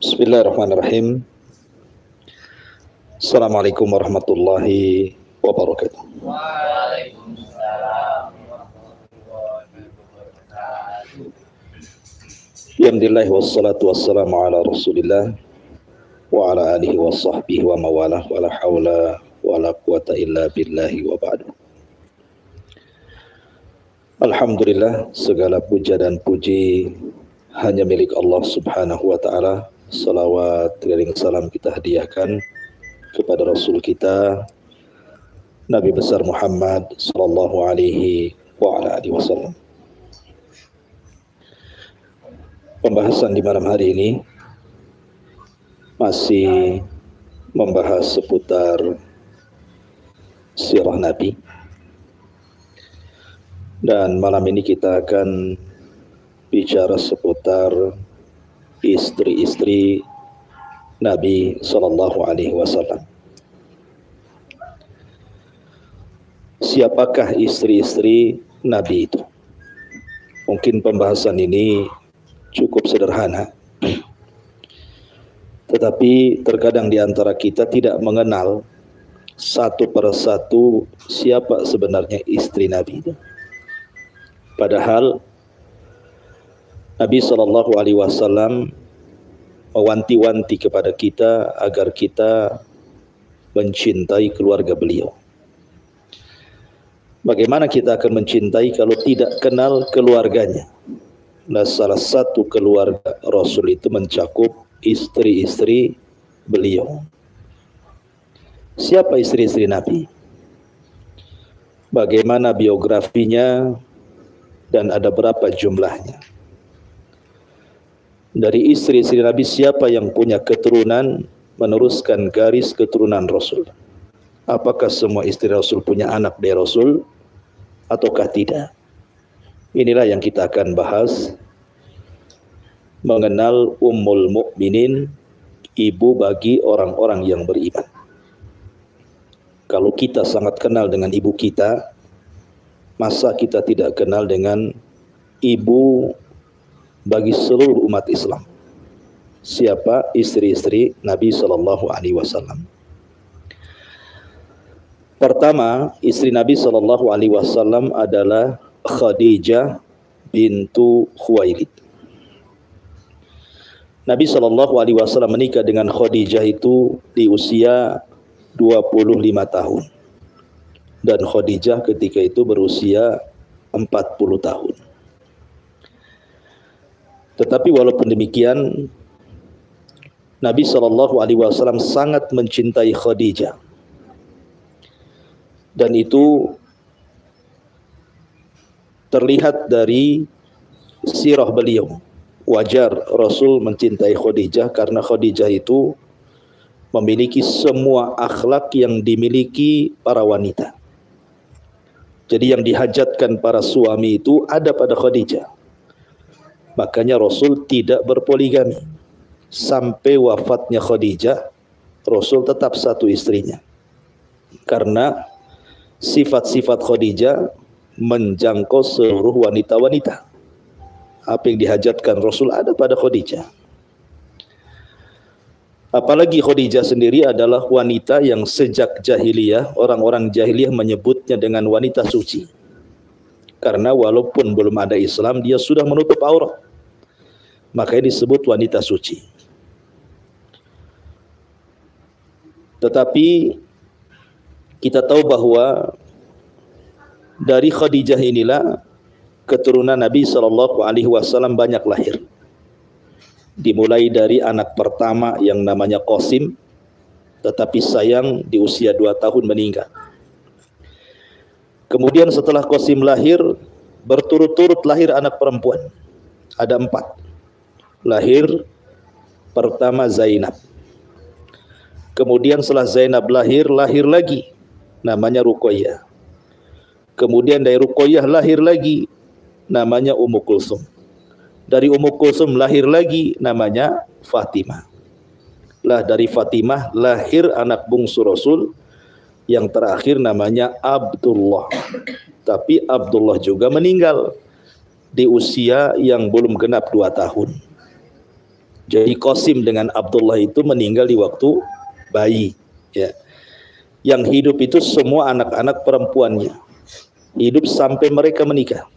Bismillahirrahmanirrahim. Assalamualaikum warahmatullahi wabarakatuh. Waalaikumsalam warahmatullahi wabarakatuh. Alhamdulillah wassalatu wassalamu ala Rasulillah wa ala alihi wa sahbihi wa mawalah wa la hawla wa la quwata illa billahi wa ba'du. Alhamdulillah, segala puja dan puji hanya milik Allah Subhanahu wa taala. Salawat dan salam kita hadiahkan kepada Rasul kita Nabi besar Muhammad sallallahu alaihi wa ala alihi wasallam. Pembahasan di malam hari ini masih membahas seputar sirah Nabi. Dan malam ini kita akan bicara seputar istri-istri Nabi sallallahu alaihi wasallam. Siapakah istri-istri Nabi itu? Mungkin pembahasan ini cukup sederhana, tetapi terkadang di antara kita tidak mengenal satu persatu siapa sebenarnya istri Nabi itu. Padahal Nabi sallallahu alaihi wasallam mewanti-wanti kepada kita agar kita mencintai keluarga beliau. Bagaimana kita akan mencintai kalau tidak kenal keluarganya? Nah, salah satu keluarga Rasul itu mencakup istri-istri beliau. Siapa istri-istri Nabi? Bagaimana biografinya dan ada berapa jumlahnya? Dari istri-istri Nabi, siapa yang punya keturunan meneruskan garis keturunan Rasul? Apakah semua istri Rasul punya anak dari Rasul ataukah tidak? Inilah yang kita akan bahas, mengenal Ummul Mukminin, ibu bagi orang-orang yang beriman. Kalau kita sangat kenal dengan ibu kita, masa kita tidak kenal dengan ibu bagi seluruh umat Islam? Siapa istri-istri Nabi sallallahu alaihi wasallam? Pertama, istri Nabi sallallahu alaihi wasallam adalah Khadijah bintu Khuwailid. Nabi sallallahu alaihi wasallam menikah dengan Khadijah itu di usia 25 tahun. Dan Khadijah ketika itu berusia 40 tahun. Tetapi walaupun demikian, Nabi SAW sangat mencintai Khadijah. Dan itu terlihat dari sirah beliau. Wajar Rasul mencintai Khadijah karena Khadijah itu memiliki semua akhlak yang dimiliki para wanita. Jadi yang dihajatkan para suami itu ada pada Khadijah. Makanya Rasul tidak berpoligami. Sampai wafatnya Khadijah, Rasul tetap satu istrinya. Karena sifat-sifat Khadijah menjangkau seluruh wanita-wanita. Apa yang dihajatkan Rasul ada pada Khadijah. Apalagi Khadijah sendiri adalah wanita yang sejak jahiliyah, orang-orang jahiliyah menyebutnya dengan wanita suci. Karena walaupun belum ada Islam, dia sudah menutup aurat. Makanya disebut wanita suci. Tetapi kita tahu bahwa dari Khadijah inilah keturunan Nabi SAW banyak lahir. Dimulai dari anak pertama yang namanya Qasim, tetapi sayang di usia 2 tahun meninggal. Kemudian setelah Qasim lahir, berturut-turut lahir anak perempuan. Ada 4. Lahir pertama Zainab. Kemudian setelah Zainab lahir lagi, namanya Ruqayyah. Kemudian dari Ruqayyah lahir lagi, namanya Ummu Kulsum. Dari Ummu Kulsum lahir lagi, namanya Fatimah. Lah dari Fatimah lahir anak bungsu Rasul, yang terakhir namanya Abdullah. Tapi Abdullah juga meninggal di usia yang belum genap 2 tahun. Jadi Qasim dengan Abdullah itu meninggal di waktu bayi, ya. Yang hidup itu semua anak-anak perempuannya, hidup sampai mereka menikah.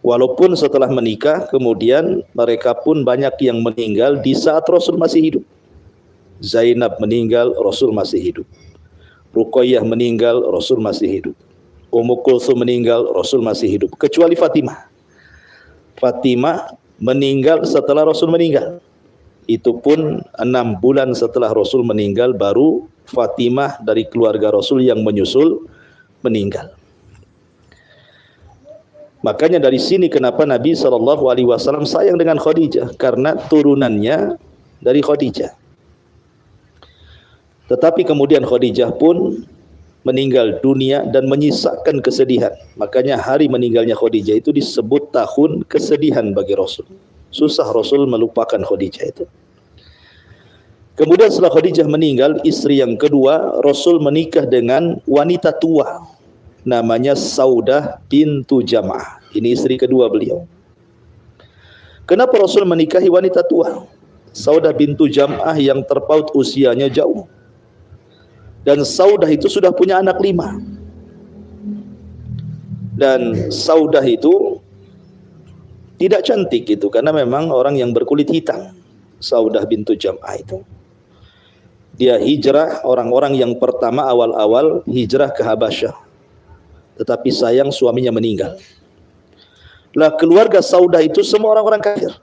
Walaupun setelah menikah kemudian mereka pun banyak yang meninggal di saat Rasul masih hidup. Zainab meninggal, Rasul masih hidup. Ruqayyah meninggal, Rasul masih hidup. Ummu Kulsum meninggal, Rasul masih hidup. Kecuali Fatimah. Fatimah meninggal setelah Rasul meninggal. Itu pun 6 bulan setelah Rasul meninggal baru Fatimah dari keluarga Rasul yang menyusul meninggal. Makanya dari sini kenapa Nabi SAW sayang dengan Khadijah, karena turunannya dari Khadijah. Tetapi kemudian Khadijah pun meninggal dunia dan menyisakan kesedihan. Makanya hari meninggalnya Khadijah itu disebut tahun kesedihan bagi Rasul. Susah Rasul melupakan Khadijah itu. Kemudian setelah Khadijah meninggal, istri yang kedua, Rasul menikah dengan wanita tua, namanya Saudah bintu Jam'ah. Ini istri kedua beliau. Kenapa Rasul menikahi wanita tua? Saudah bintu Jam'ah yang terpaut usianya jauh. Dan Saudah itu sudah punya anak 5. Dan Saudah itu tidak cantik itu, karena memang orang yang berkulit hitam. Saudah bintu Jam'ah itu. Dia hijrah, orang-orang yang pertama awal-awal hijrah ke Habasyah. Tetapi sayang suaminya meninggal. Lah keluarga Saudah itu semua orang-orang kafir.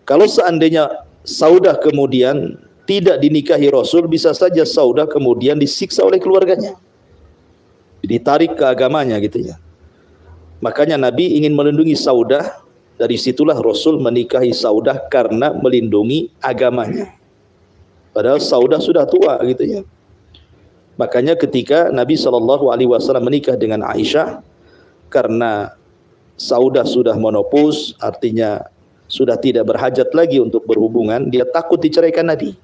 Kalau seandainya Saudah kemudian tidak dinikahi Rasul, bisa saja Saudah kemudian disiksa oleh keluarganya, ditarik ke agamanya gitu ya. Makanya Nabi ingin melindungi Saudah. Dari situlah Rasul menikahi Saudah karena melindungi agamanya. Padahal Saudah sudah tua gitu ya. Makanya ketika Nabi SAW menikah dengan Aisyah, karena Saudah sudah menopause, artinya sudah tidak berhajat lagi untuk berhubungan, dia takut diceraikan Nabi.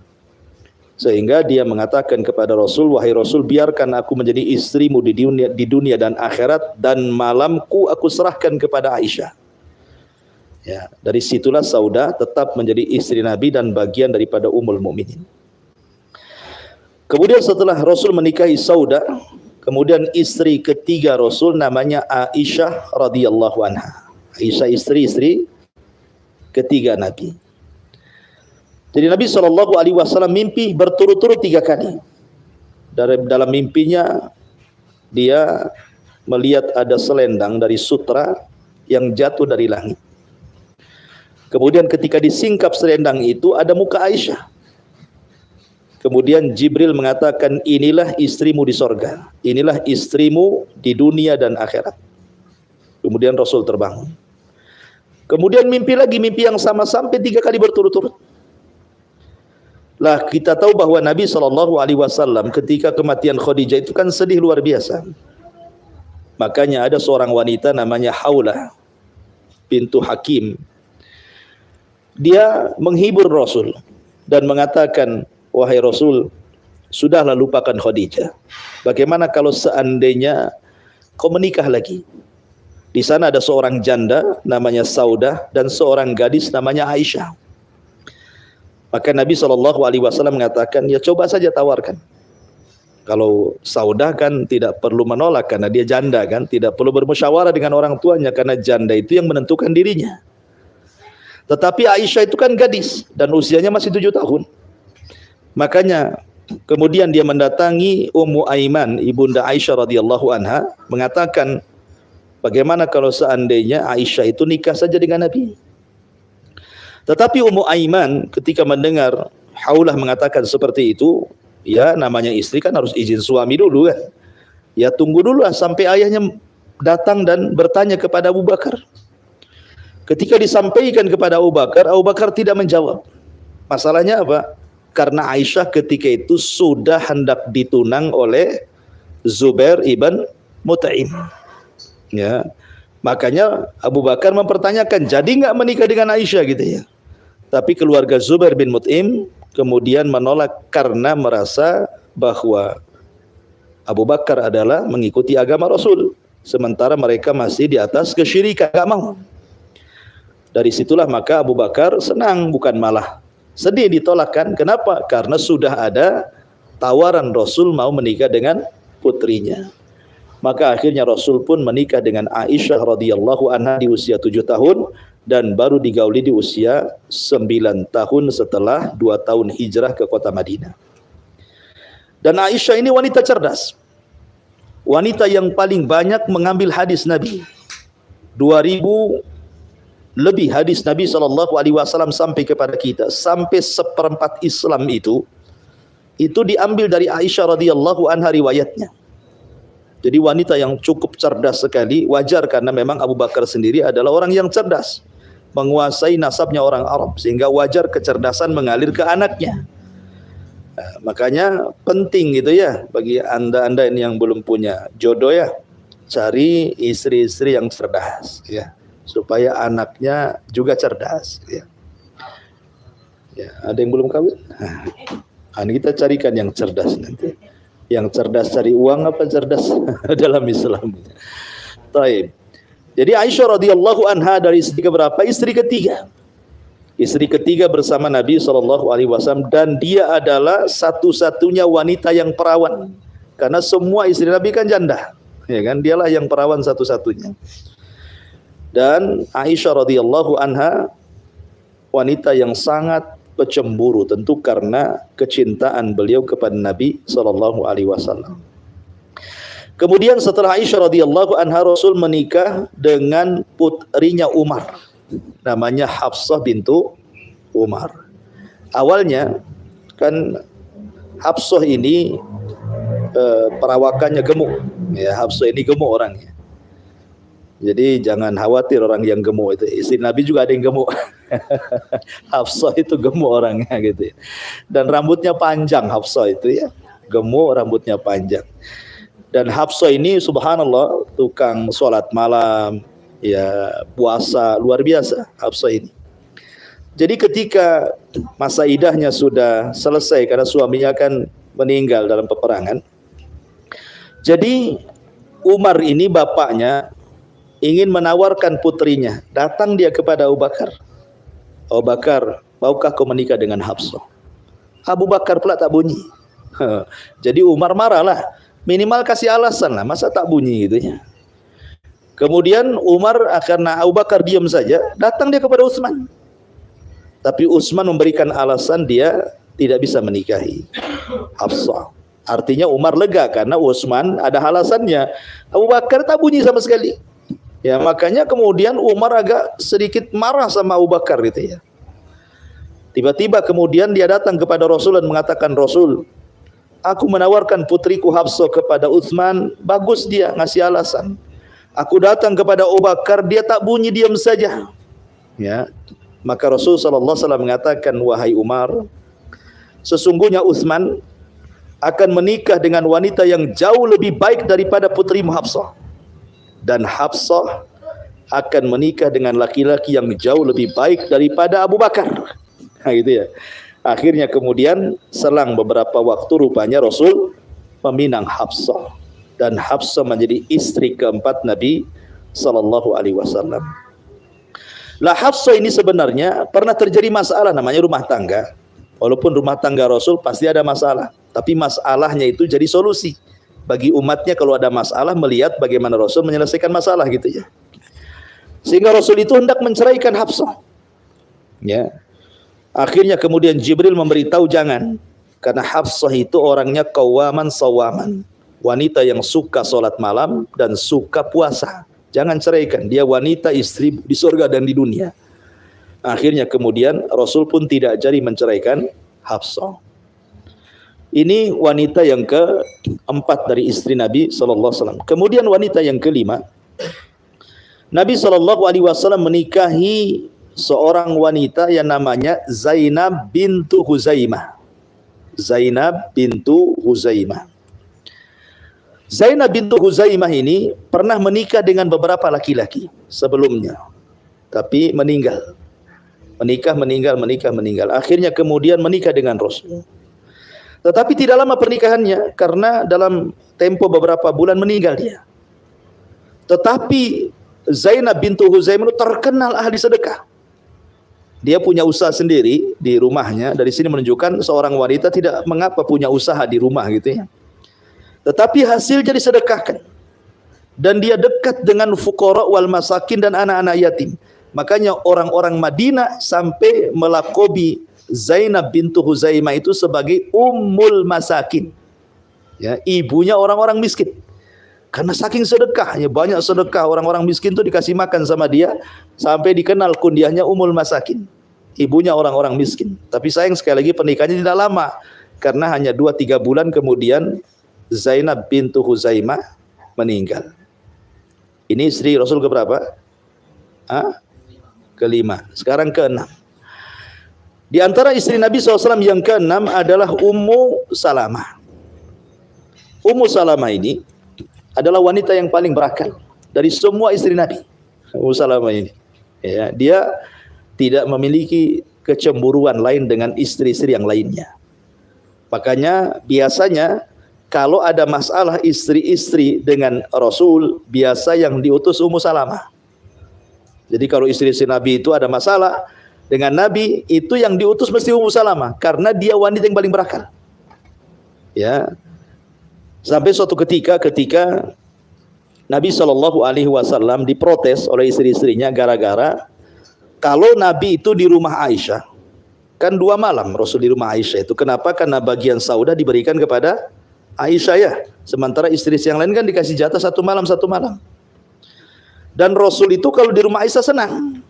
Sehingga dia mengatakan kepada Rasul, wahai Rasul, biarkan aku menjadi istrimu di dunia dan akhirat, dan malamku aku serahkan kepada Aisyah. Ya, dari situlah Saudah tetap menjadi istri Nabi dan bagian daripada Ummul Mukminin. Kemudian setelah Rasul menikahi Saudah, kemudian istri ketiga Rasul namanya Aisyah radhiyallahu anha. Aisyah istri ketiga Nabi. Jadi Nabi SAW mimpi berturut-turut 3 kali. Dalam mimpinya dia melihat ada selendang dari sutra yang jatuh dari langit. Kemudian ketika disingkap selendang itu ada muka Aisyah. Kemudian Jibril mengatakan, inilah istrimu di sorga, inilah istrimu di dunia dan akhirat. Kemudian Rasul terbangun. Kemudian mimpi lagi, mimpi yang sama sampai 3 kali berturut-turut. Lah kita tahu bahwa Nabi SAW ketika kematian Khadijah itu kan sedih luar biasa. Makanya ada seorang wanita namanya Haulah bintu Hakim. Dia menghibur Rasul dan mengatakan, wahai Rasul, sudahlah lupakan Khadijah. Bagaimana kalau seandainya kau menikah lagi? Di sana ada seorang janda namanya Saudah dan seorang gadis namanya Aisyah. Maka Nabi SAW mengatakan, ya coba saja tawarkan. Kalau Saudah kan tidak perlu menolak karena dia janda kan, tidak perlu bermusyawarah dengan orang tuanya karena janda itu yang menentukan dirinya. Tetapi Aisyah itu kan gadis dan usianya masih 7 tahun. Makanya kemudian dia mendatangi Ummu Aiman, ibunda Aisyah radhiyallahu anha, mengatakan, bagaimana kalau seandainya Aisyah itu nikah saja dengan Nabi? Tetapi Ummu Aiman ketika mendengar Haulah mengatakan seperti itu, ya namanya istri kan harus izin suami dulu kan. Ya tunggu dulu sampai ayahnya datang dan bertanya kepada Abu Bakar. Ketika disampaikan kepada Abu Bakar tidak menjawab. Masalahnya apa? Karena Aisyah ketika itu sudah hendak ditunang oleh Zubair ibn Mut'im. Ya. Makanya Abu Bakar mempertanyakan, jadi enggak menikah dengan Aisyah gitu ya. Tapi keluarga Zubair bin Mut'im kemudian menolak karena merasa bahwa Abu Bakar adalah mengikuti agama Rasul, sementara mereka masih di atas kesyirikan, enggak mau. Dari situlah maka Abu Bakar senang, bukan malah sedih ditolakkan. Kenapa? Karena sudah ada tawaran Rasul mau menikah dengan putrinya. Maka akhirnya Rasul pun menikah dengan Aisyah radhiyallahu anha di usia 7 tahun dan baru digauli di usia 9 tahun setelah 2 tahun hijrah ke kota Madinah. Dan Aisyah ini wanita cerdas. Wanita yang paling banyak mengambil hadis Nabi. 2000 lebih hadis Nabi SAW sampai kepada kita. Sampai 1/4 Islam itu diambil dari Aisyah radhiyallahu anha riwayatnya. Jadi wanita yang cukup cerdas sekali, wajar karena memang Abu Bakar sendiri adalah orang yang cerdas, menguasai nasabnya orang Arab, sehingga wajar kecerdasan mengalir ke anaknya. Nah, makanya penting gitu ya bagi anda-anda ini yang belum punya jodoh ya, cari istri-istri yang cerdas ya, supaya anaknya juga cerdas ya. Ya, ada yang belum kawin? Nah, kita carikan yang cerdas nanti. Yang cerdas cari uang apa cerdas dalam Islam. Taib. Jadi Aisyah radhiyallahu anha dari istri keberapa? Istri ketiga. Istri ketiga bersama Nabi SAW, dan dia adalah satu-satunya wanita yang perawan. Karena semua istri Nabi kan janda, ya kan? Dialah yang perawan satu-satunya. Dan Aisyah radhiyallahu anha wanita yang sangat pecemburu, tentu karena kecintaan beliau kepada Nabi SAW. Kemudian setelah Aisyah radhiyallahu anha, Rasul menikah dengan putrinya Umar, namanya Hafsah bintu Umar. Awalnya kan Hafsah ini perawakannya gemuk, ya, Hafsah ini gemuk orangnya. Jadi jangan khawatir orang yang gemuk itu. Istri Nabi juga ada yang gemuk. Hafsah itu gemuk orangnya gitu ya. Dan rambutnya panjang Hafsah itu ya. Gemuk, rambutnya panjang. Dan Hafsah ini subhanallah tukang sholat malam, ya, puasa, luar biasa Hafsah ini. Jadi ketika masa idahnya sudah selesai karena suaminya akan meninggal dalam peperangan. Jadi Umar ini bapaknya ingin menawarkan putrinya. Datang dia kepada Abu Bakar. Abu Bakar, maukah kau menikah dengan Hafsah? Abu Bakar pula tak bunyi. Jadi Umar marahlah. Minimal kasih alasan lah, masa tak bunyi gitu ya. Kemudian Umar, karena Abu Bakar diam saja, datang dia kepada Utsman. Tapi Utsman memberikan alasan dia tidak bisa menikahi Hafsah. Artinya Umar lega karena Utsman ada alasannya. Abu Bakar tak bunyi sama sekali. Ya, makanya kemudian Umar agak sedikit marah sama Abu Bakar gitu ya. Tiba-tiba kemudian dia datang kepada Rasul dan mengatakan, Rasul, aku menawarkan putriku Hafsah kepada Utsman, bagus dia ngasih alasan. Aku datang kepada Abu Bakar, dia tak bunyi, diam saja. Ya, maka Rasul SAW mengatakan, wahai Umar, sesungguhnya Utsman akan menikah dengan wanita yang jauh lebih baik daripada putrimu Hafsah. Dan Hafsah akan menikah dengan laki-laki yang jauh lebih baik daripada Abu Bakar. Nah, gitu ya. Akhirnya kemudian selang beberapa waktu rupanya Rasul meminang Hafsah, dan Hafsah menjadi istri keempat Nabi SAW. Lah Hafsah ini sebenarnya pernah terjadi masalah namanya rumah tangga. Walaupun rumah tangga Rasul pasti ada masalah, tapi masalahnya itu jadi solusi bagi umatnya. Kalau ada masalah, melihat bagaimana Rasul menyelesaikan masalah gitu ya. Sehingga Rasul itu hendak menceraikan Hafsah. Ya. Akhirnya kemudian Jibril memberitahu jangan, karena Hafsah itu orangnya qawaman sawaman, wanita yang suka sholat malam dan suka puasa. Jangan ceraikan, dia wanita istri di surga dan di dunia. Akhirnya kemudian Rasul pun tidak jadi menceraikan Hafsah. Ini wanita yang keempat dari istri Nabi SAW. Kemudian wanita yang kelima, Nabi SAW menikahi seorang wanita yang namanya Zainab bintu Huzaimah. Zainab bintu Huzaimah. Zainab bintu Huzaimah ini pernah menikah dengan beberapa laki-laki sebelumnya, tapi meninggal. Meninggal. Akhirnya kemudian menikah dengan Rasul. Tetapi tidak lama pernikahannya, karena dalam tempo beberapa bulan meninggal dia. Tetapi Zainab bintu Huzaimah terkenal ahli sedekah. Dia punya usaha sendiri di rumahnya. Dari sini menunjukkan seorang wanita tidak mengapa punya usaha di rumah gitu ya. Tetapi hasilnya disedekahkan. Dan dia dekat dengan fuqara wal masakin dan anak-anak yatim. Makanya orang-orang Madinah sampai melakobi Zainab bintu Huzaimah itu sebagai Ummul Masakin. Ya, ibunya orang-orang miskin. Karena saking sedekahnya, banyak sedekah, orang-orang miskin itu dikasih makan sama dia, sampai dikenal kundiahnya Ummul Masakin, ibunya orang-orang miskin. Tapi sayang sekali lagi pernikahannya tidak lama, karena hanya 2-3 bulan kemudian Zainab bintu Huzaimah meninggal. Ini istri Rasul keberapa? Kelima. Sekarang keenam. Di antara istri Nabi SAW yang keenam adalah Ummu Salamah. Ummu Salamah ini adalah wanita yang paling berakal dari semua istri Nabi. Ummu Salamah ini, ya, dia tidak memiliki kecemburuan lain dengan istri-istri yang lainnya. Makanya biasanya kalau ada masalah istri-istri dengan Rasul, biasa yang diutus Ummu Salamah. Jadi kalau istri-istri Nabi itu ada masalah dengan Nabi, itu yang diutus mesti Ummu Salamah, karena dia wanita yang paling berakal. Ya. Sampai suatu ketika Nabi SAW diprotes oleh istri-istrinya gara-gara kalau Nabi itu di rumah Aisyah, kan 2 malam Rasul di rumah Aisyah itu. Kenapa? Karena bagian saudah diberikan kepada Aisyah ya. Sementara istri yang lain kan dikasih jatah 1 malam 1 malam. Dan Rasul itu kalau di rumah Aisyah senang.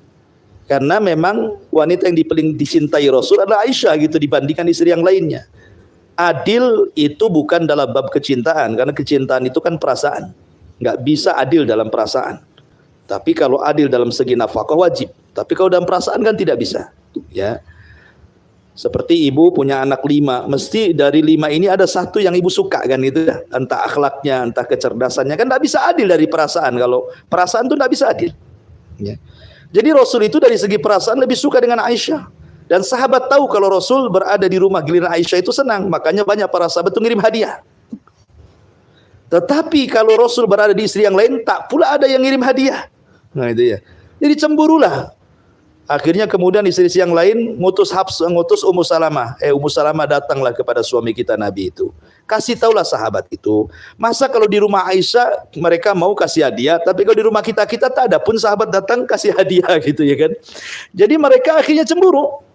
Karena memang wanita yang paling dicintai Rasul adalah Aisyah gitu dibandingkan istri yang lainnya. Adil itu bukan dalam bab kecintaan, karena kecintaan itu kan perasaan. Nggak bisa adil dalam perasaan. Tapi kalau adil dalam segi nafkah wajib. Tapi kalau dalam perasaan kan tidak bisa. Ya. Seperti ibu punya anak 5, mesti dari 5 ini ada 1 yang ibu suka kan gitu ya. Entah akhlaknya, entah kecerdasannya, kan nggak bisa adil dari perasaan. Kalau perasaan itu nggak bisa adil. Ya. Jadi Rasul itu dari segi perasaan lebih suka dengan Aisyah. Dan sahabat tahu kalau Rasul berada di rumah giliran Aisyah itu senang. Makanya banyak para sahabat itu ngirim hadiah. Tetapi kalau Rasul berada di istri yang lain, tak pula ada yang ngirim hadiah. Nah itu ya. Jadi cemburulah. Akhirnya kemudian istri-istri yang lain ngutus Ummu Salamah. Ummu Salamah datanglah kepada suami kita Nabi itu. Kasih taulah sahabat itu. Masa kalau di rumah Aisyah mereka mau kasih hadiah, tapi kalau di rumah kita tak ada pun sahabat datang kasih hadiah gitu ya kan. Jadi mereka akhirnya cemburu.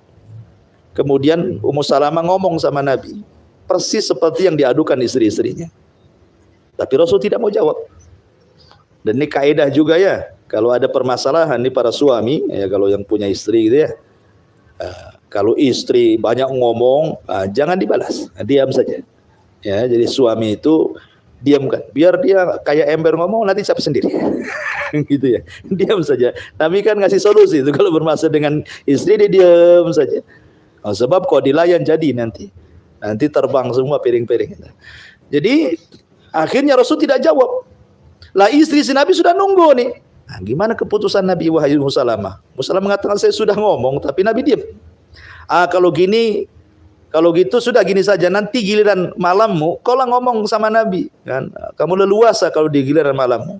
Kemudian Ummu Salamah ngomong sama Nabi, persis seperti yang diadukan istri-istrinya. Tapi Rasul tidak mau jawab. Dan ini kaidah juga ya, kalau ada permasalahan nih para suami, ya kalau yang punya istri gitu ya, kalau istri banyak ngomong, jangan dibalas, diam saja. Ya, jadi suami itu diamkan, biar dia kayak ember ngomong nanti capek sendiri, gitu ya, diam saja. Tapi kan ngasih solusi itu kalau bermasalah dengan istri dia diam saja. Sebab kok dilayan jadi nanti terbang semua piring-piring. Jadi akhirnya Rasul tidak jawab. Lah istri si Nabi sudah nunggu nih. Nah, gimana keputusan Nabi wahai Ummu Salamah? Ummu Salamah mengatakan saya sudah ngomong tapi Nabi diam. Kalau gitu sudah gini saja, nanti giliran malammu kau lah ngomong sama Nabi kan. Kamu leluasa kalau di giliran malammu.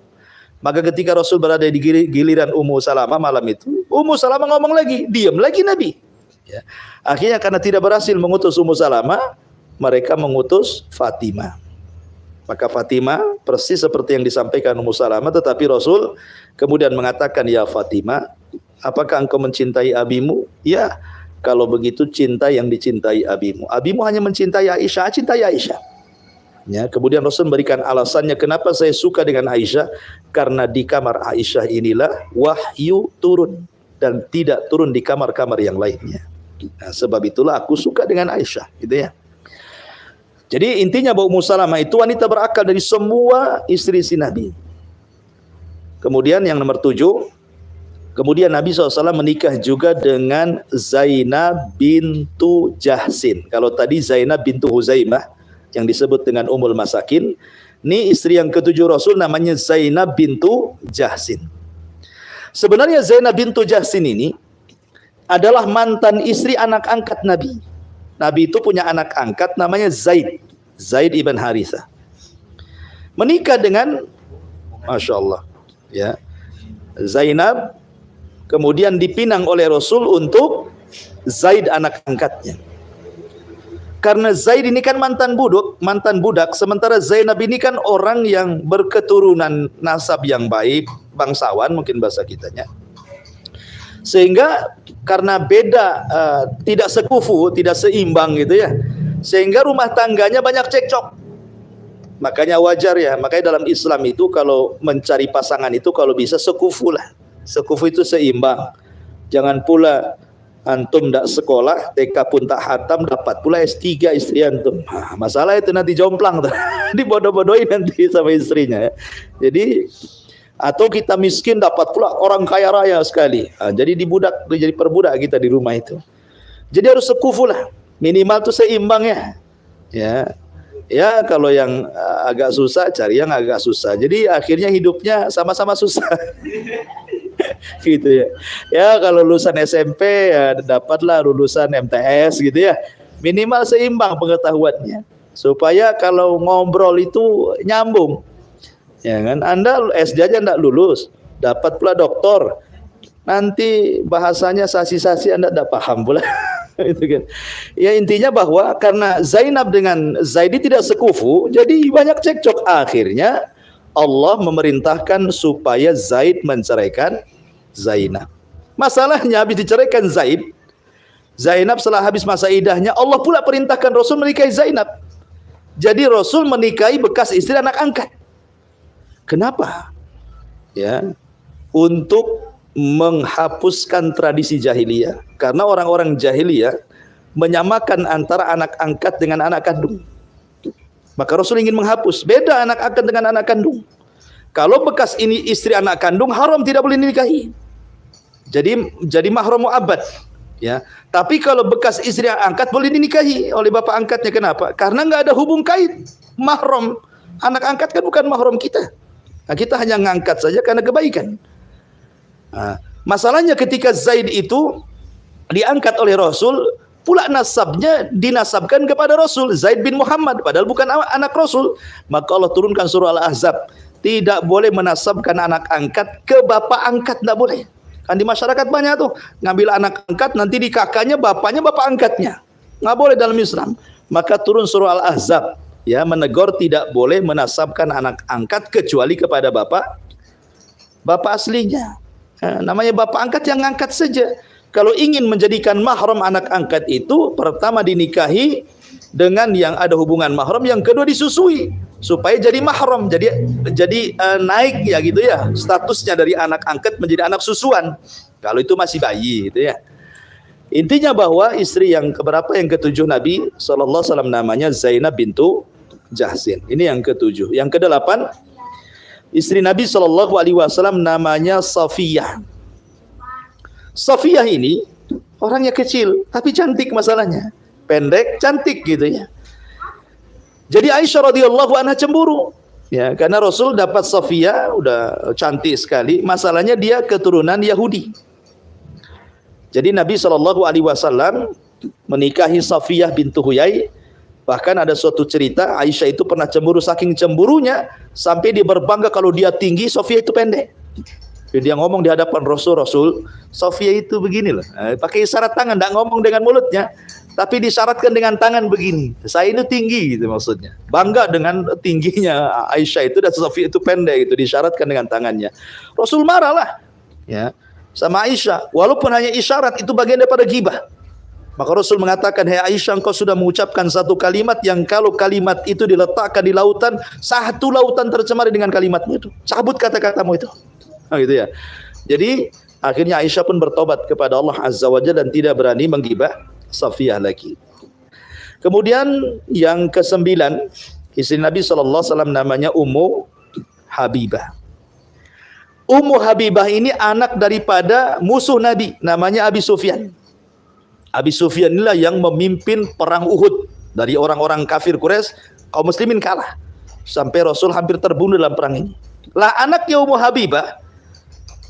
Maka ketika Rasul berada di giliran Ummu Salamah malam itu, Ummu Salamah ngomong lagi, diam lagi Nabi. Ya. Akhirnya karena tidak berhasil mengutus Ummu Salamah, mereka mengutus Fatimah. Maka Fatimah persis seperti yang disampaikan Ummu Salamah, tetapi Rasul kemudian mengatakan, ya Fatimah, apakah engkau mencintai abimu? Ya, kalau begitu cinta yang dicintai abimu. Abimu hanya mencintai Aisyah, cintai Aisyah. Ya, kemudian Rasul memberikan alasannya kenapa saya suka dengan Aisyah, karena di kamar Aisyah inilah wahyu turun dan tidak turun di kamar-kamar yang lainnya. Nah, sebab itulah aku suka dengan Aisyah, gitu ya. Jadi intinya bahwa Ummu Salamah itu wanita berakal dari semua istri-istri Nabi. Kemudian yang nomor 7, kemudian Nabi SAW menikah juga dengan Zainab bintu Jahsin. Kalau tadi Zainab bintu Huzaimah yang disebut dengan Ummul Masakin, ini istri yang ke-7 Rasul namanya Zainab bintu Jahsin. Sebenarnya Zainab bintu Jahsin ini adalah mantan istri anak angkat Nabi. Nabi itu punya anak angkat namanya Zaid ibn Harithah. Menikah dengan, Masya Allah, ya, Zainab kemudian dipinang oleh Rasul untuk Zaid anak angkatnya. Karena Zaid ini kan mantan budak, sementara Zainab ini kan orang yang berketurunan nasab yang baik, bangsawan mungkin bahasa kitanya. Sehingga karena beda, tidak sekufu, tidak seimbang gitu ya, sehingga rumah tangganya banyak cekcok. Makanya wajar ya, makanya dalam Islam itu kalau mencari pasangan itu kalau bisa sekufu lah. Sekufu itu seimbang. Jangan pula antum tak sekolah, TK pun tak hatam, dapat pula S3 istri antum. Masalah itu nanti jomplang tuh. Dibodoh-bodohin nanti sama istrinya ya. Jadi atau kita miskin dapat pula orang kaya raya sekali. Jadi jadi perbudak kita di rumah itu. Jadi harus sekufu lah. Minimal tuh seimbang ya. Ya kalau yang agak susah cari yang agak susah. Jadi akhirnya hidupnya sama-sama susah. Gitu ya. Ya kalau lulusan SMP ya dapatlah lulusan MTS gitu ya. Minimal seimbang pengetahuannya. Supaya kalau ngobrol itu nyambung. Ya kan? Anda SD aja enggak lulus, dapat pula doktor. Nanti bahasanya sasi-sasi Anda enggak paham pula. Itu kan. Ya intinya bahwa karena Zainab dengan Zaidi tidak sekufu, jadi banyak cekcok. Akhirnya Allah memerintahkan supaya Zaid menceraikan Zainab. Masalahnya habis diceraikan Zainab setelah habis masa idahnya, Allah pula perintahkan Rasul menikahi Zainab. Jadi Rasul menikahi bekas istri anak angkat. Kenapa? Ya, untuk menghapuskan tradisi jahiliyah. Karena orang-orang jahiliyah menyamakan antara anak angkat dengan anak kandung. Maka Rasul ingin menghapus. Beda anak angkat dengan anak kandung. Kalau bekas ini istri anak kandung, haram, tidak boleh dinikahi. Jadi mahram mu'abbad. Ya. Tapi kalau bekas istri angkat boleh dinikahi oleh bapak angkatnya. Kenapa? Karena nggak ada hubung kait mahram. Anak angkat kan bukan mahram kita. Nah, kita hanya ngangkat saja karena kebaikan. Nah, masalahnya ketika Zaid itu diangkat oleh Rasul, pula nasabnya dinasabkan kepada Rasul, Zaid bin Muhammad, padahal bukan anak Rasul. Maka Allah turunkan surah Al-Ahzab, tidak boleh menasabkan anak angkat ke bapak angkat, tidak boleh. Kan di masyarakat banyak tuh, ngambil anak angkat, nanti di kakaknya, bapaknya bapak angkatnya. Nggak boleh dalam Islam. Maka turun surah Al-Ahzab, ya, menegur tidak boleh menasabkan anak angkat kecuali kepada bapak aslinya. Namanya bapak angkat yang angkat saja. Kalau ingin menjadikan mahram anak angkat itu, pertama dinikahi dengan yang ada hubungan mahram, yang kedua disusui supaya jadi mahram, jadi naik ya gitu ya, statusnya dari anak angkat menjadi anak susuan. Kalau itu masih bayi gitu ya. Intinya bahwa istri yang keberapa, yang ketujuh Nabi SAW, namanya Zainab bintu Jahsin. Ini yang ketujuh. Yang kedelapan, istri Nabi SAW namanya Safiyah. Safiyah ini orangnya kecil tapi cantik, masalahnya pendek cantik gitu ya. Jadi Aisyah radhiyallahu anha cemburu ya, karena Rasul dapat Safiyah udah cantik sekali, masalahnya dia keturunan Yahudi. Jadi Nabi SAW menikahi Safiyah bintu Huyai. Bahkan ada suatu cerita Aisyah itu pernah cemburu, saking cemburunya sampai dia berbangga kalau dia tinggi, Safiyah itu pendek. Dia ngomong di hadapan Rasul, Safiyah itu begini loh. Pakai isyarat tangan, tidak ngomong dengan mulutnya, tapi disyaratkan dengan tangan begini. Saya itu tinggi gitu maksudnya. Bangga dengan tingginya Aisyah itu, dan Safiyah itu pendek, itu disyaratkan dengan tangannya. Rasul marahlah ya sama Aisyah, walaupun hanya isyarat, itu bagian daripada ghibah. Maka Rasul mengatakan, "Hai Aisyah, engkau sudah mengucapkan satu kalimat yang kalau kalimat itu diletakkan di lautan, satu lautan tercemar dengan kalimatmu itu. Cabut kata-katamu itu." Nah, gitu ya. Jadi akhirnya Aisyah pun bertobat kepada Allah Azza wa Jalla dan tidak berani menggibah Safiyah lagi. Kemudian yang kesembilan, istri Nabi SAW namanya Ummu Habibah. Ummu Habibah ini anak daripada musuh Nabi, namanya Abi Sufyan. Abi Sufyan inilah yang memimpin perang Uhud. Dari orang-orang kafir Quraisy, kaum muslimin kalah. Sampai Rasul hampir terbunuh dalam perang ini. Lah anaknya Ummu Habibah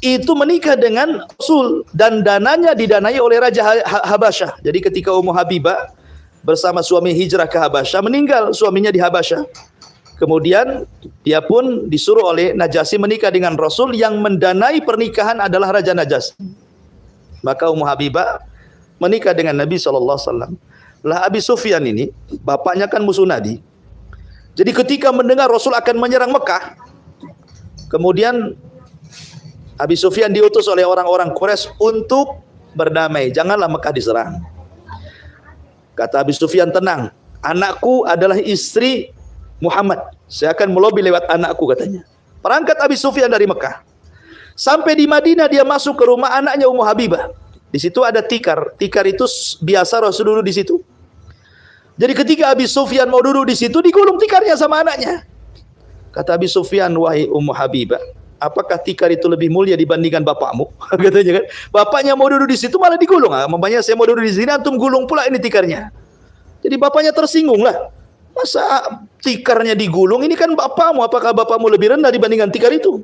itu menikah dengan Rasul dan dananya didanai oleh Raja Habasyah. Jadi ketika Ummu Habibah bersama suami hijrah ke Habasyah, meninggal suaminya di Habasyah. Kemudian dia pun disuruh oleh Najasyi menikah dengan Rasul, yang mendanai pernikahan adalah Raja Najasyi. Maka Ummu Habibah menikah dengan Nabi SAW. Lah Abi Sufyan ini, bapaknya kan musuh Nabi. Jadi ketika mendengar Rasul akan menyerang Mekah, kemudian Abi Sufyan diutus oleh orang-orang Quraisy untuk berdamai. Janganlah Mekah diserang. Kata Abi Sufyan, tenang. Anakku adalah istri Muhammad. Saya akan melobi lewat anakku, katanya. Berangkat Abi Sufyan dari Mekah. Sampai di Madinah dia masuk ke rumah anaknya Ummu Habibah. Di situ ada tikar. Tikar itu biasa Rasul duduk di situ. Jadi ketika Abi Sufyan mau duduk di situ, digulung tikarnya sama anaknya. Kata Abi Sufyan, wahai Ummu Habibah, apakah tikar itu lebih mulia dibandingkan bapakmu? Katanya kan. Bapaknya mau duduk di situ malah digulung. Mamanya saya mau duduk di sini, antum gulung pula ini tikarnya. Jadi bapaknya tersinggung lah. Masa tikarnya digulung? Ini kan bapakmu. Apakah bapakmu lebih rendah dibandingkan tikar itu?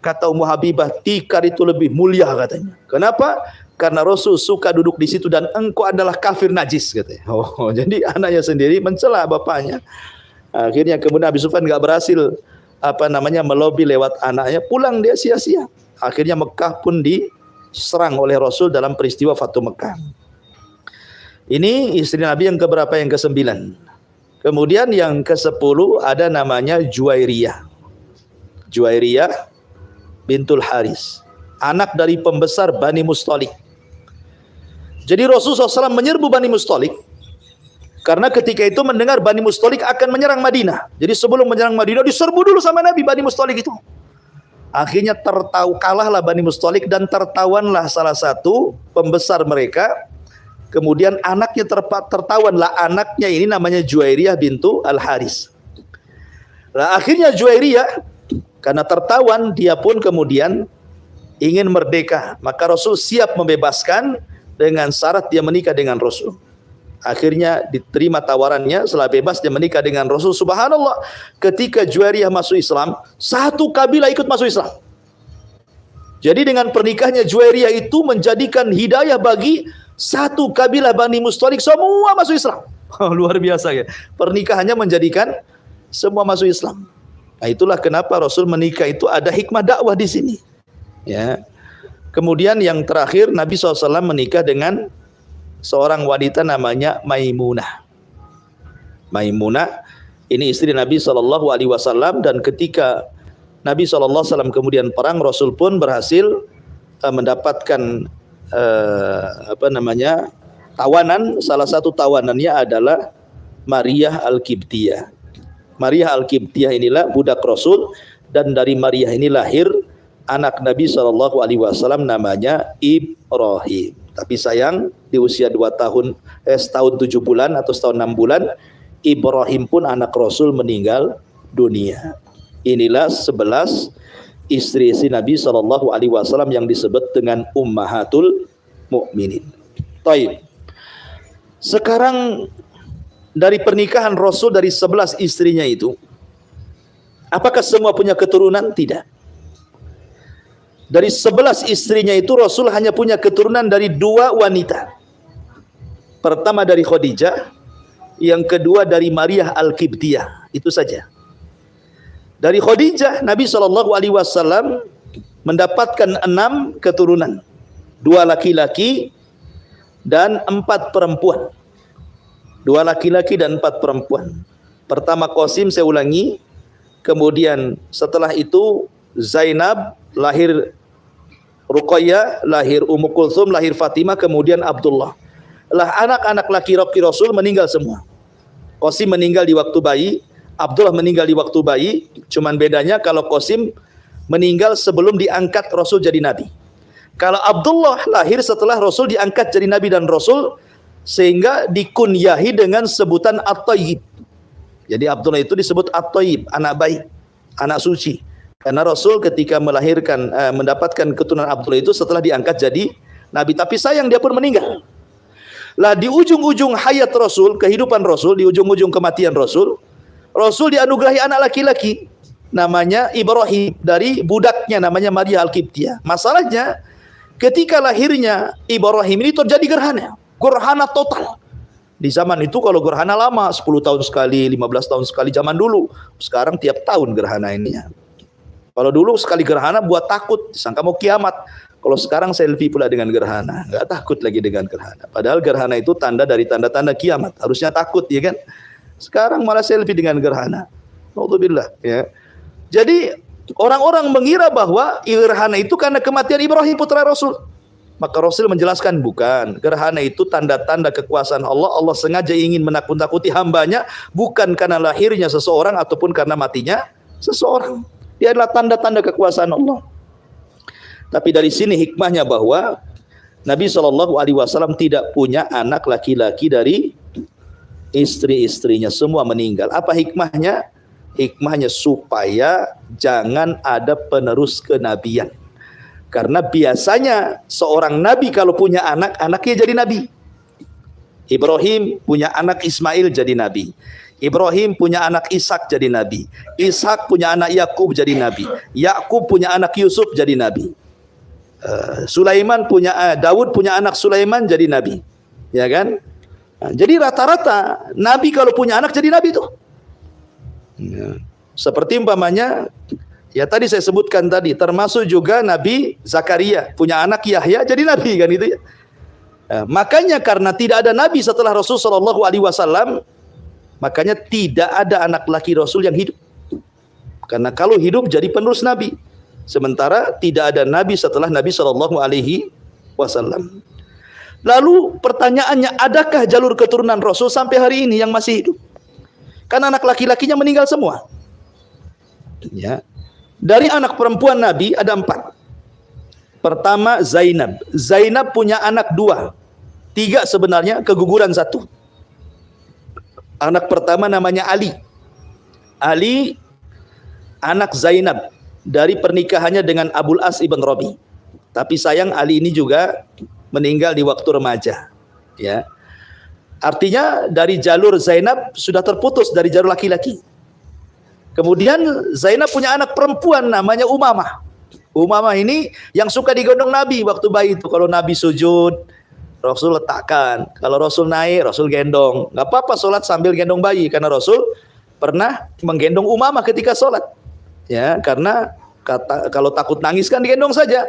Kata Ummu Habibah, tikar itu lebih mulia, katanya. Kenapa? Karena Rasul suka duduk di situ dan engkau adalah kafir najis, katanya. Oh, jadi anaknya sendiri mencela bapaknya. Akhirnya kemudian Abi Sufyan enggak berhasil melobi lewat anaknya, pulang dia sia-sia. Akhirnya Mekah pun diserang oleh Rasul dalam peristiwa Fatu Mekah. Ini istri Nabi yang keberapa? Yang ke-9. Kemudian yang ke-10 ada namanya Juwairiyah. Juwairiyah bintul Haris, anak dari pembesar Bani Mustalik. Jadi Rasulullah SAW menyerbu Bani Mustalik karena ketika itu mendengar Bani Mustalik akan menyerang Madinah. Jadi sebelum menyerang Madinah diserbu dulu sama Nabi Bani Mustalik itu. Akhirnya kalahlah Bani Mustalik dan tertawanlah salah satu pembesar mereka. Kemudian anaknya tertawanlah, anaknya ini namanya Juwairiyah bintu Al-Haris. Nah, akhirnya Juwairiyah karena tertawan, dia pun kemudian ingin merdeka. Maka Rasul siap membebaskan dengan syarat dia menikah dengan Rasul. Akhirnya diterima tawarannya, setelah bebas dia menikah dengan Rasul. Subhanallah, ketika Juwairiyah masuk Islam, satu kabilah ikut masuk Islam. Jadi dengan pernikahannya Juwairiyah itu menjadikan hidayah bagi satu kabilah Bani Mustalik, semua masuk Islam. Luar biasa ya. Pernikahannya menjadikan semua masuk Islam. Nah, itulah kenapa Rasul menikah itu ada hikmah dakwah di sini. Ya. Kemudian yang terakhir Nabi SAW menikah dengan seorang wanita namanya Maimunah. Maimunah ini istri Nabi SAW, dan ketika Nabi SAW kemudian perang, Rasul pun berhasil mendapatkan tawanan. Salah satu tawanannya adalah Maria Al-Qibtiyah. Maria Al-Qibtiyah inilah budak Rasul, dan dari Maria ini lahir anak Nabi SAW namanya Ibrahim. Tapi sayang di usia 2 tahun, setahun 7 bulan atau setahun 6 bulan, Ibrahim pun anak Rasul meninggal dunia. Inilah 11 istri-istri Nabi SAW yang disebut dengan Ummahatul Mukminin. Taib. Sekarang dari pernikahan Rasul dari 11 istrinya itu, apakah semua punya keturunan? Tidak. Dari 11 istrinya itu Rasul hanya punya keturunan dari 2 wanita. Pertama dari Khadijah, yang kedua dari Maria Al-Qibtiyah. Itu saja. Dari Khadijah Nabi SAW mendapatkan 6 keturunan. 2 laki-laki dan 4 perempuan. 2 laki-laki dan 4 perempuan. Pertama Qasim, saya ulangi. Kemudian setelah itu Zainab, lahir Ruqayyah, lahir Ummu Kulthum, lahir Fatimah, kemudian Abdullah. Lah anak-anak laki-laki Rasul meninggal semua. Qasim meninggal di waktu bayi, Abdullah meninggal di waktu bayi. Cuman bedanya kalau Qasim meninggal sebelum diangkat Rasul jadi nabi. Kalau Abdullah lahir setelah Rasul diangkat jadi nabi dan Rasul, sehingga dikunyahi dengan sebutan At-Thayyib. Jadi Abdullah itu disebut At-Thayyib, anak baik, anak suci. Karena Rasul ketika melahirkan, mendapatkan keturunan Abdullah itu setelah diangkat jadi nabi. Tapi sayang dia pun meninggal. Lah di ujung-ujung hayat Rasul, kehidupan Rasul, di ujung-ujung kematian Rasul, Rasul dianugerahi anak laki-laki namanya Ibrahim dari budaknya namanya Maria Al-Qibtiyah. Masalahnya ketika lahirnya Ibrahim ini terjadi gerhana total. Di zaman itu kalau gerhana lama 10 tahun sekali, 15 tahun sekali zaman dulu. Sekarang tiap tahun gerhana ini. Kalau dulu sekali gerhana buat takut, sangka mau kiamat. Kalau sekarang selfie pula dengan gerhana, nggak takut lagi dengan gerhana. Padahal gerhana itu tanda dari tanda-tanda kiamat, harusnya takut, ya kan? Sekarang malah selfie dengan gerhana. Alhamdulillah, ya. Jadi orang-orang mengira bahwa gerhana itu karena kematian Ibrahim putra Rasul. Maka Rasul menjelaskan bukan. Gerhana itu tanda-tanda kekuasaan Allah. Allah sengaja ingin menakut-nakuti hambanya, bukan karena lahirnya seseorang ataupun karena matinya seseorang. Dia adalah tanda-tanda kekuasaan Allah. Tapi dari sini hikmahnya bahwa Nabi SAW tidak punya anak laki-laki dari istri-istrinya, semua meninggal. Apa hikmahnya? Hikmahnya supaya jangan ada penerus kenabian. Karena biasanya seorang nabi kalau punya anak, anaknya jadi nabi. Ibrahim punya anak Ismail jadi nabi. Ibrahim punya anak Ishak jadi nabi. Ishak punya anak Yakub jadi nabi. Yakub punya anak Yusuf jadi nabi. Daud punya anak Sulaiman jadi nabi. Ya kan? Nah, jadi rata-rata nabi kalau punya anak jadi nabi tuh. Ya. Seperti umpamanya ya tadi saya sebutkan tadi, termasuk juga Nabi Zakaria punya anak Yahya jadi nabi kan itu ya. Makanya karena tidak ada nabi setelah Rasul SAW, makanya tidak ada anak laki Rasul yang hidup. Karena kalau hidup jadi penerus nabi. Sementara tidak ada nabi setelah Nabi SAW. Lalu pertanyaannya, adakah jalur keturunan Rasul sampai hari ini yang masih hidup? Karena anak laki-lakinya meninggal semua. Ya. Dari anak perempuan Nabi ada 4. Pertama Zainab. Zainab punya anak 2. 3 sebenarnya, keguguran 1. Anak pertama namanya Ali. Ali anak Zainab dari pernikahannya dengan Abul As ibn Rabi. Tapi sayang Ali ini juga meninggal di waktu remaja. Ya. Artinya dari jalur Zainab sudah terputus dari jalur laki-laki. Kemudian Zainab punya anak perempuan namanya Umamah. Umamah ini yang suka digendong Nabi waktu bayi itu. Kalau Nabi sujud, Rasul letakkan. Kalau Rasul naik, Rasul gendong. Gak apa-apa sholat sambil gendong bayi. Karena Rasul pernah menggendong Umamah ketika sholat. Ya, karena kalau takut nangis kan digendong saja.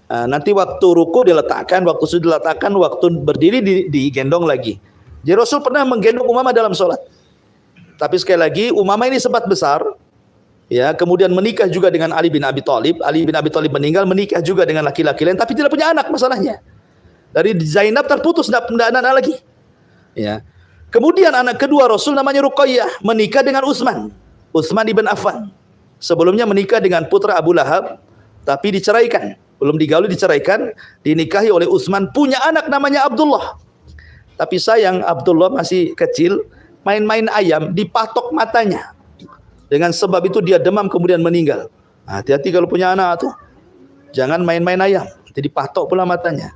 Nah, nanti waktu ruku diletakkan, waktu sujud diletakkan, waktu berdiri digendong lagi. Jadi Rasul pernah menggendong Umamah dalam sholat. Tapi sekali lagi Umamah ini sempat besar, ya, kemudian menikah juga dengan Ali bin Abi Thalib. Ali bin Abi Thalib meninggal, menikah juga dengan laki-laki lain, tapi tidak punya anak masalahnya. Dari Zainab terputus, tidak ada anak lagi. Ya. Kemudian anak kedua Rasul namanya Ruqayyah, menikah dengan Utsman ibn Affan. Sebelumnya menikah dengan putra Abu Lahab, tapi diceraikan. Belum digauli diceraikan, dinikahi oleh Utsman, punya anak namanya Abdullah. Tapi sayang Abdullah masih kecil, main-main ayam, dipatok matanya. Dengan sebab itu dia demam kemudian meninggal. Hati-hati kalau punya anak tuh. Jangan main-main ayam, jadi dipatok pula matanya.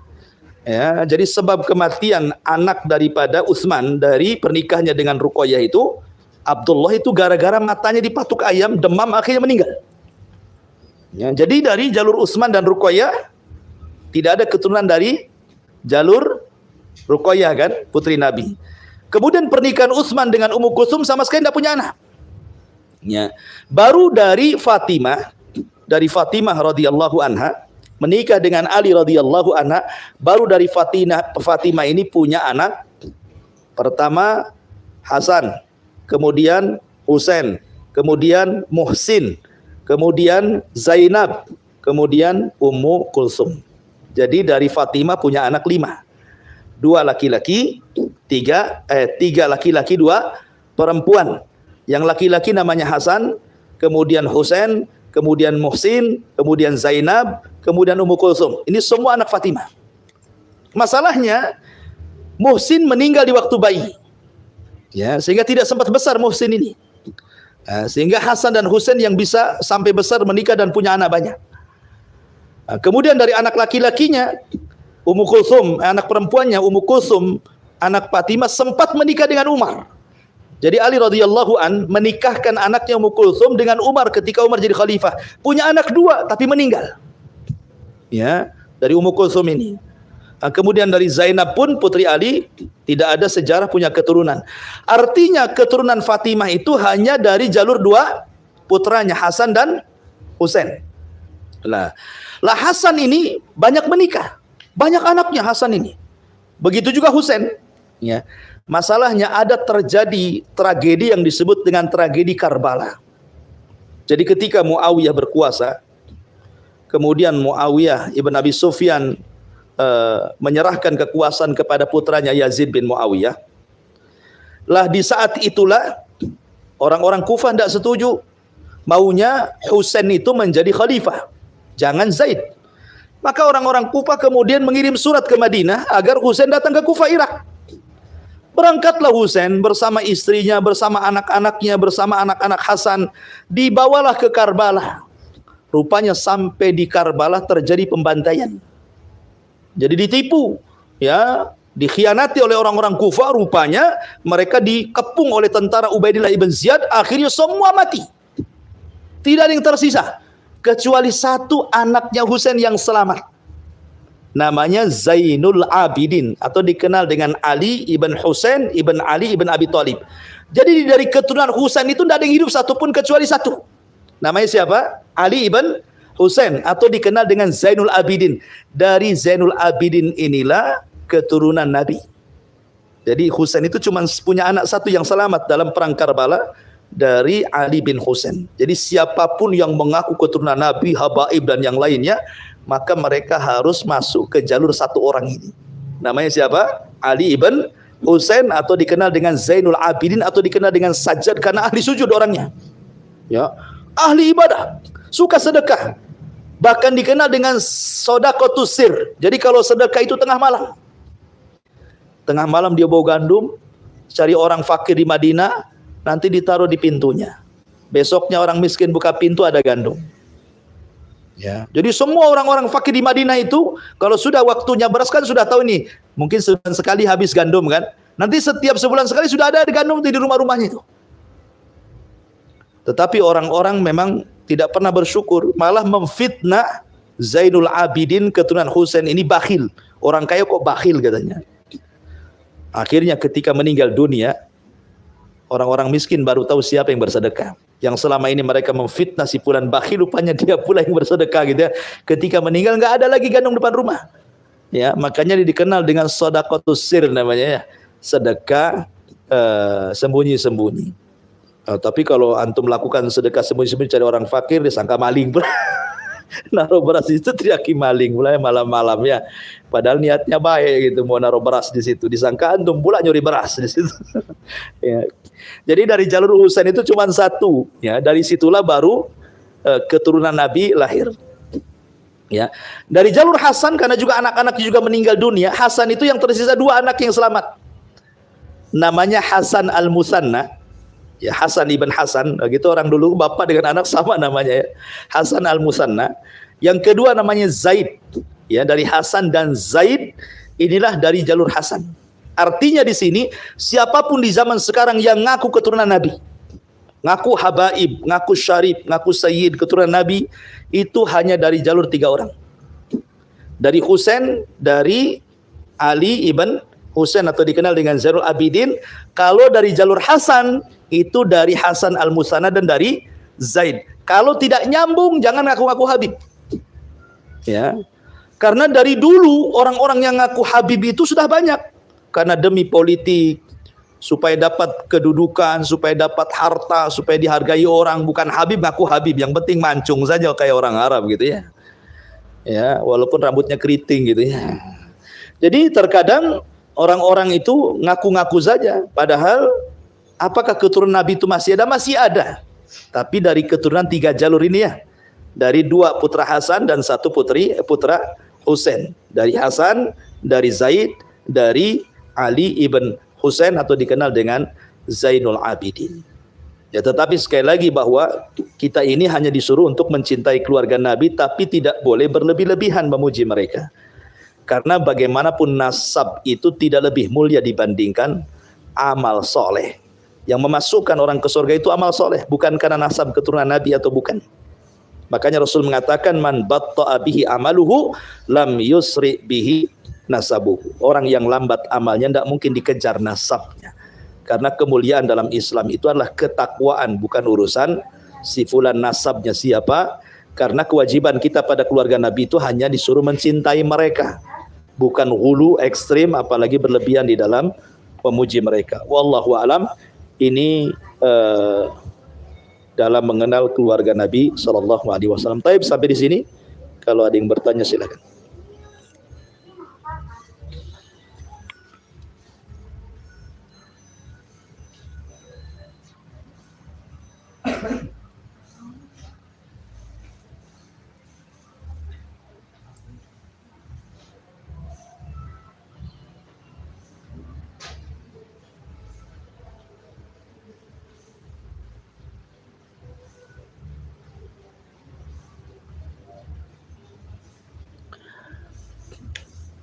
Ya, jadi sebab kematian anak daripada Utsman dari pernikahannya dengan Ruqayyah itu, Abdullah itu gara-gara matanya dipatok ayam, demam akhirnya meninggal. Ya, jadi dari jalur Utsman dan Ruqayyah tidak ada keturunan dari jalur Ruqayyah kan, putri Nabi. Kemudian pernikahan Utsman dengan Ummu Kulsum sama sekali tidak punya anak. Ya, baru dari Fatimah radhiyallahu anha menikah dengan Ali radhiyallahu anha, baru dari Fatimah ini punya anak pertama Hasan, kemudian Husain, kemudian Muhsin, kemudian Zainab, kemudian Ummu Kulsum. Jadi dari Fatimah punya anak 5. 2 laki-laki, 3 laki-laki, 2 perempuan. Yang laki-laki namanya Hasan, kemudian Husain, kemudian Muhsin, kemudian Zainab, kemudian Ummu Kulsum. Ini semua anak Fatimah. Masalahnya Muhsin meninggal di waktu bayi. Ya, sehingga tidak sempat besar Muhsin ini. Sehingga Hasan dan Husain yang bisa sampai besar menikah dan punya anak banyak. Kemudian dari anak laki-lakinya Ummu Kulsum, anak perempuannya Ummu Kulsum, anak Fatimah sempat menikah dengan Umar. Jadi Ali radhiyallahu an menikahkan anaknya Ummu Kulsum dengan Umar ketika Umar jadi khalifah. Punya anak 2 tapi meninggal. Ya, dari Ummu Kulsum ini. Kemudian dari Zainab pun putri Ali tidak ada sejarah punya keturunan. Artinya keturunan Fatimah itu hanya dari jalur 2 putranya Hasan dan Husain. Lah Hasan ini banyak menikah, banyak anaknya Hasan ini. Begitu juga Husain. Ya. Masalahnya ada terjadi tragedi yang disebut dengan tragedi Karbala. Jadi ketika Muawiyah berkuasa, kemudian Muawiyah ibn Abi Sufyan menyerahkan kekuasaan kepada putranya Yazid bin Muawiyah. Lah di saat itulah orang-orang Kufah tidak setuju, maunya Husain itu menjadi khalifah, jangan Zaid. Maka orang-orang Kufah kemudian mengirim surat ke Madinah agar Husain datang ke Kufah, Irak. Berangkatlah Husain bersama istrinya, bersama anak-anaknya, bersama anak-anak Hasan, dibawalah ke Karbala. Rupanya sampai di Karbala terjadi pembantaian. Jadi ditipu, ya, dikhianati oleh orang-orang Kufah. Rupanya mereka dikepung oleh tentara Ubaidillah ibn Ziyad. Akhirnya semua mati, tidak ada yang tersisa kecuali satu anaknya Husain yang selamat, namanya Zainul Abidin, atau dikenal dengan Ali ibn Husain ibn Ali ibn Abi Thalib. Jadi dari keturunan Husain itu tidak ada yang hidup satupun kecuali satu, namanya siapa? Ali ibn Husain, atau dikenal dengan Zainul Abidin. Dari Zainul Abidin inilah keturunan Nabi. Jadi Husain itu cuma punya anak satu yang selamat dalam perang Karbala, dari Ali bin Husain. Jadi siapapun yang mengaku keturunan Nabi, habaib dan yang lainnya, maka mereka harus masuk ke jalur satu orang ini. Namanya siapa? Ali ibn Husain, atau dikenal dengan Zainul Abidin, atau dikenal dengan Sajjad karena ahli sujud orangnya. Ya, ahli ibadah, suka sedekah. Bahkan dikenal dengan sedekahtus sir. Jadi kalau sedekah itu tengah malam. Tengah malam dia bawa gandum, cari orang fakir di Madinah, nanti ditaruh di pintunya. Besoknya orang miskin buka pintu, ada gandum. Ya. Jadi semua orang-orang fakir di Madinah itu kalau sudah waktunya beras kan sudah tahu nih, mungkin sebulan sekali habis gandum kan. Nanti setiap sebulan sekali sudah ada gandum di rumah-rumahnya itu. Tetapi orang-orang memang tidak pernah bersyukur, malah memfitnah Zainul Abidin keturunan Husain ini bakhil. Orang kaya kok bakhil katanya. Akhirnya ketika meninggal dunia, orang-orang miskin baru tahu siapa yang bersedekah. Yang selama ini mereka memfitnah si fulan bakhil, rupanya dia pula yang bersedekah gitu ya. Ketika meninggal nggak ada lagi gandum depan rumah. Ya, makanya dia dikenal dengan sedekahtus sir namanya ya. Sedekah sembunyi-sembunyi. Tapi kalau antum lakukan sedekah sembunyi-sembunyi cari orang fakir, disangka maling pula. Naruh beras itu teriaki maling pula malam-malam ya. Padahal niatnya baik gitu, mau naruh beras di situ, disangka antum pula nyuri beras di situ. Ya. Jadi dari jalur Husain itu cuma satu, ya. Dari situlah baru keturunan Nabi lahir. Ya. Dari jalur Hasan, karena juga anak-anak juga meninggal dunia, Hasan itu yang tersisa dua anak yang selamat. Namanya Hasan al-Musanna. Ya, Hasan ibn Hasan, gitu orang dulu, bapak dengan anak sama namanya ya. Hasan al-Musanna. Yang kedua namanya Zaid. Ya, dari Hasan dan Zaid, inilah dari jalur Hasan. Artinya di sini siapapun di zaman sekarang yang ngaku keturunan Nabi, ngaku habaib, ngaku syarif, ngaku sayyid, keturunan Nabi, itu hanya dari jalur tiga orang. Dari Husain, dari Ali ibn Husain, atau dikenal dengan Zainul Abidin. Kalau dari jalur Hasan, itu dari Hasan al-Musanna dan dari Zaid. Kalau tidak nyambung, jangan ngaku-ngaku Habib. Ya, karena dari dulu orang-orang yang ngaku Habib itu sudah banyak. Karena demi politik, supaya dapat kedudukan, supaya dapat harta, supaya dihargai orang. Bukan Habib, ngaku Habib. Yang penting mancung saja kayak orang Arab gitu ya. Ya, walaupun rambutnya keriting gitu ya. Jadi terkadang orang-orang itu ngaku-ngaku saja, padahal apakah keturunan Nabi itu masih ada? Masih ada. Tapi dari keturunan tiga jalur ini ya. Dari dua putra Hasan dan satu putra Husain. Dari Hasan, dari Zaid, dari Ali ibn Husain, atau dikenal dengan Zainul Abidin. Ya, tetapi sekali lagi bahwa kita ini hanya disuruh untuk mencintai keluarga Nabi, tapi tidak boleh berlebih-lebihan memuji mereka. Karena bagaimanapun nasab itu tidak lebih mulia dibandingkan amal soleh. Yang memasukkan orang ke surga itu amal soleh, bukan karena nasab keturunan Nabi atau bukan. Makanya Rasul mengatakan, man batta'a bihi amaluhu lam yusri bihi nasabuhu. Orang yang lambat amalnya tidak mungkin dikejar nasabnya. Karena kemuliaan dalam Islam itu adalah ketakwaan, bukan urusan si fulan nasabnya siapa, Karena kewajiban kita pada keluarga Nabi itu hanya disuruh mencintai mereka, bukan hulu ekstrim apalagi berlebihan di dalam memuji mereka. Wallahu alam. Ini dalam mengenal keluarga Nabi sallallahu alaihi wasallam. Taib, sampai di sini. Kalau ada yang bertanya silakan.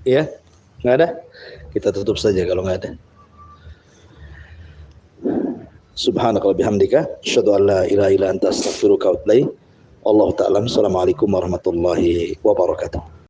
Ya, nggak ada? Kita tutup saja kalau nggak ada. Subhanaka wa bihamdika, asyhadu an la ilaha illa anta, astaghfiruka wa atubu ilaik. Wallahu ta'ala. Assalamualaikum warahmatullahi wabarakatuh.